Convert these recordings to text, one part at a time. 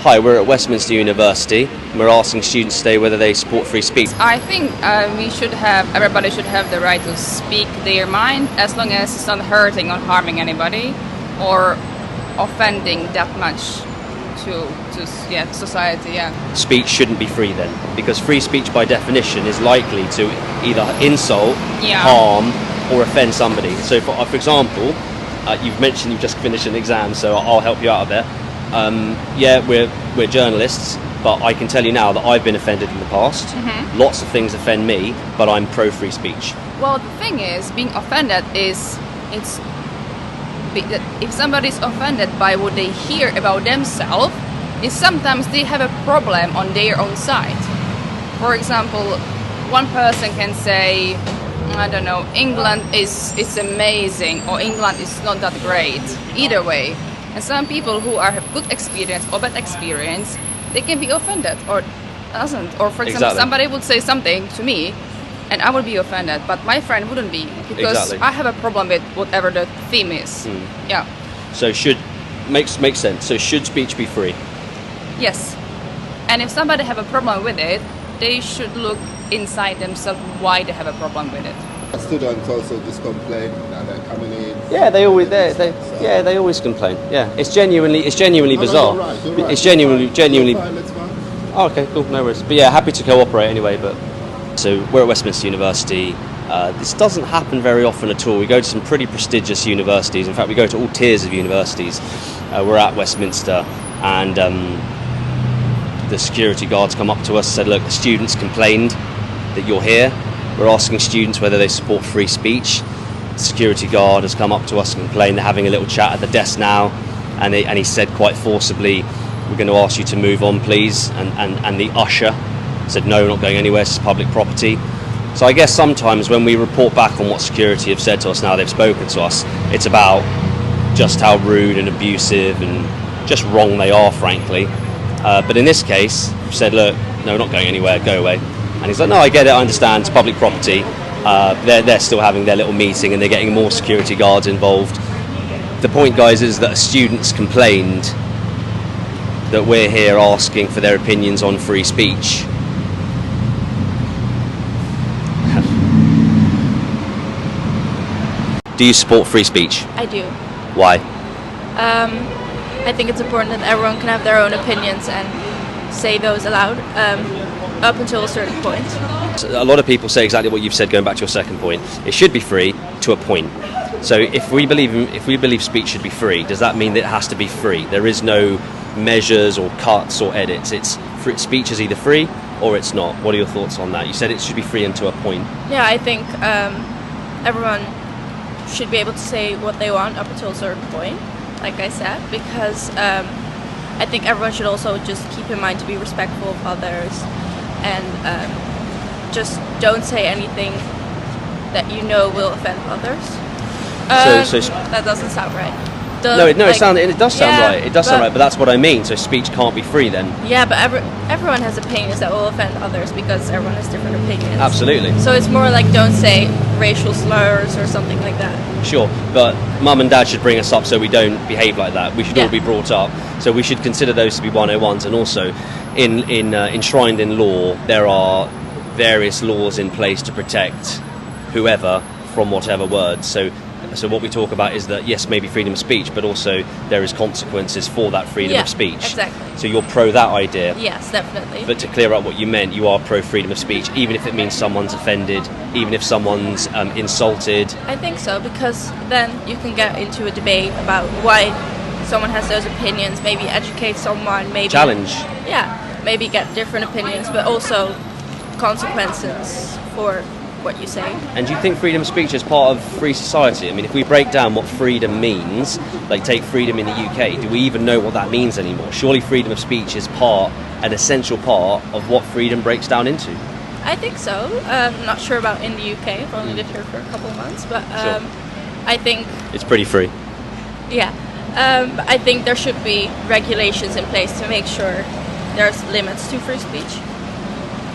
Hi, we're at Westminster University. We're asking students today whether they support free speech. I think everybody should have the right to speak their mind as long as it's not hurting or harming anybody or offending that much to society. Yeah. Speech shouldn't be free then, because free speech by definition is likely to either insult, harm, or offend somebody. So, for example, you've mentioned you've just finished an exam, so I'll help you out of there. We're journalists, but I can tell you now that I've been offended in the past. Mm-hmm. Lots of things offend me, but I'm pro free speech. Well, the thing is, being offended if somebody's offended by what they hear about themselves, is sometimes they have a problem on their own side. For example, one person can say, I don't know, England is amazing, or England is not that great. Either way. And some people who have good experience or bad experience, they can be offended or doesn't. Or for example, somebody would say something to me and I would be offended, but my friend wouldn't be, because I have a problem with whatever the theme is. Yeah. So makes sense. So should speech be free? Yes. And if somebody have a problem with it, they should look inside themselves why they have a problem with it. Students also just complain that they're coming in. Yeah, they always complain. Yeah, it's genuinely bizarre. No, you're right. It's genuinely. Fine, let's go. Oh, okay, cool, no worries. But yeah, happy to cooperate anyway. But so we're at Westminster University. This doesn't happen very often at all. We go to some pretty prestigious universities. In fact, we go to all tiers of universities. We're at Westminster, and the security guards come up to us and said, "Look, the students complained that you're here. We're asking students whether they support free speech." The security guard has come up to us and complained. They're having a little chat at the desk now, and he said quite forcibly, "We're going to ask you to move on, please." And the usher said, "No, we're not going anywhere. This is public property." So I guess sometimes when we report back on what security have said to us now they've spoken to us, it's about just how rude and abusive and just wrong they are, frankly. But in this case, we've said, "Look, no, we're not going anywhere. Go away." And he's like, "No, I get it, I understand, it's public property." They're still having their little meeting and they're getting more security guards involved. The point, guys, is that students complained that we're here asking for their opinions on free speech. Do you support free speech? I do. Why? I think it's important that everyone can have their own opinions and say those aloud. Up until a certain point. A lot of people say exactly what you've said, going back to your second point. It should be free to a point. So if we believe speech should be free, does that mean that it has to be free? There is no measures or cuts or edits. Speech is either free or it's not. What are your thoughts on that? You said it should be free and to a point. Yeah, I think everyone should be able to say what they want up until a certain point, like I said, because I think everyone should also just keep in mind to be respectful of others. And just don't say anything that you know will offend others. That doesn't sound right. It does sound right. It does sound right, but that's what I mean. So speech can't be free then. Yeah, but everyone has opinions that will offend others because everyone has different opinions. Absolutely. So it's more like don't say racial slurs or something like that. Sure, but mum and dad should bring us up so we don't behave like that. We should all be brought up. So we should consider those to be 101s, and also enshrined in law, there are various laws in place to protect whoever from whatever words. So what we talk about is that, yes, maybe freedom of speech, but also there is consequences for that freedom of speech. Exactly. So you're pro that idea. Yes, definitely. But to clear up what you meant, you are pro freedom of speech, even if it means someone's offended, even if someone's insulted. I think so, because then you can get into a debate about why someone has those opinions, maybe educate someone, maybe challenge. Yeah, maybe get different opinions, but also consequences for what you say. And do you think freedom of speech is part of free society? I mean, if we break down what freedom means, like take freedom in the UK, do we even know what that means anymore? Surely freedom of speech is an essential part of what freedom breaks down into. I think so. I'm not sure about in the UK. I've only lived here for a couple of months, but I think it's pretty free. Yeah. I think there should be regulations in place to make sure there's limits to free speech.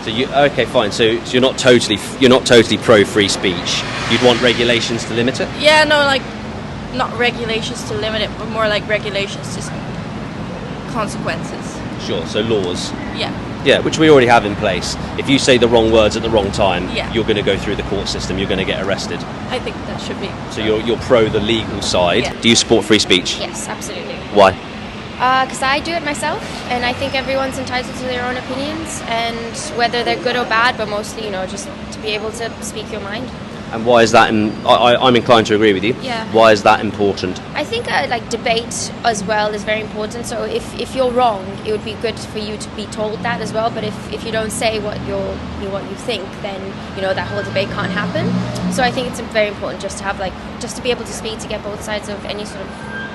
So okay, fine. So you're not totally pro free speech. You'd want regulations to limit it? Yeah, no, like not regulations to limit it, but more like regulations to consequences. Sure. So laws. Yeah. Yeah, which we already have in place. If you say the wrong words at the wrong time, Yeah. you're going to go through the court system. You're going to get arrested. I think that should be. So you're pro the legal side. Yeah. Do you support free speech? Yes, absolutely. Why? Because I do it myself, and I think everyone's entitled to their own opinions, and whether they're good or bad, but mostly, just to be able to speak your mind. And why is that? I'm inclined to agree with you. Yeah. Why is that important? I think debate as well is very important. So if you're wrong, it would be good for you to be told that as well. But if you don't say what you think, then that whole debate can't happen. So I think it's very important just to have just to be able to speak, to get both sides of any sort of.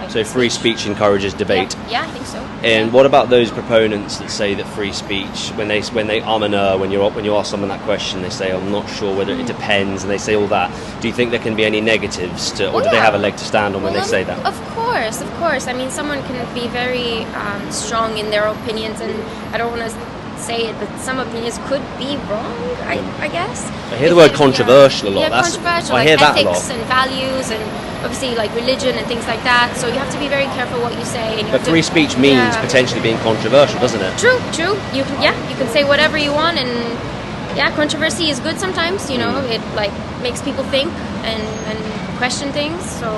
So free speech encourages debate. Yeah, I think so. And what about those proponents that say that free speech, when they when you ask someone that question, they say, I'm not sure whether it depends, and they say all that. Do you think there can be any negatives to, or do they have a leg to stand on when they say that? Of course. I mean, someone can be very strong in their opinions, and I don't want to say it, but some opinions could be wrong. I guess. I hear the word controversial a lot. Yeah, controversial. I hear that a lot. Ethics and values and obviously religion and things like that. So you have to be very careful what you say. And But free speech means potentially being controversial, doesn't it? True. You can say whatever you want, and controversy is good sometimes. It makes people think and question things. So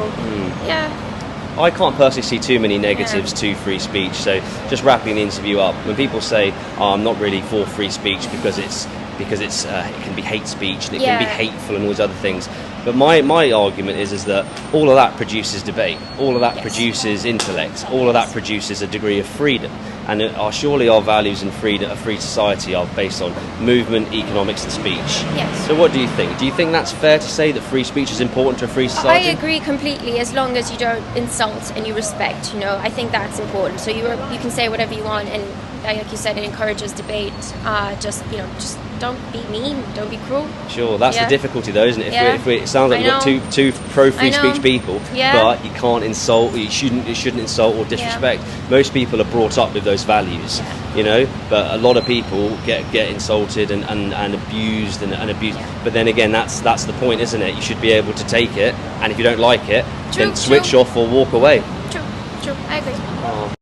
I can't personally see too many negatives to free speech. So just wrapping the interview up, when people say, I'm not really for free speech because it can be hate speech and it can be hateful and all these other things. But my argument is that all of that produces debate, all of that produces intellect, all of that produces a degree of freedom. And surely our values in freedom, a free society, are based on movement, economics and speech. Yes. So what do you think? Do you think that's fair to say that free speech is important to a free society? I agree completely, as long as you don't insult and you respect. I think that's important. So you can say whatever you want, and like you said, it encourages debate. Just don't be mean, don't be cruel. Sure, that's the difficulty though, isn't it? It sounds like I we've got two pro free speech people, but you can't insult, you shouldn't insult or disrespect. Most people are brought up with those values, but a lot of people get insulted and abused and abused. But then again, that's the point, isn't it? You should be able to take it, and if you don't like it, then switch off or walk away. True, I agree.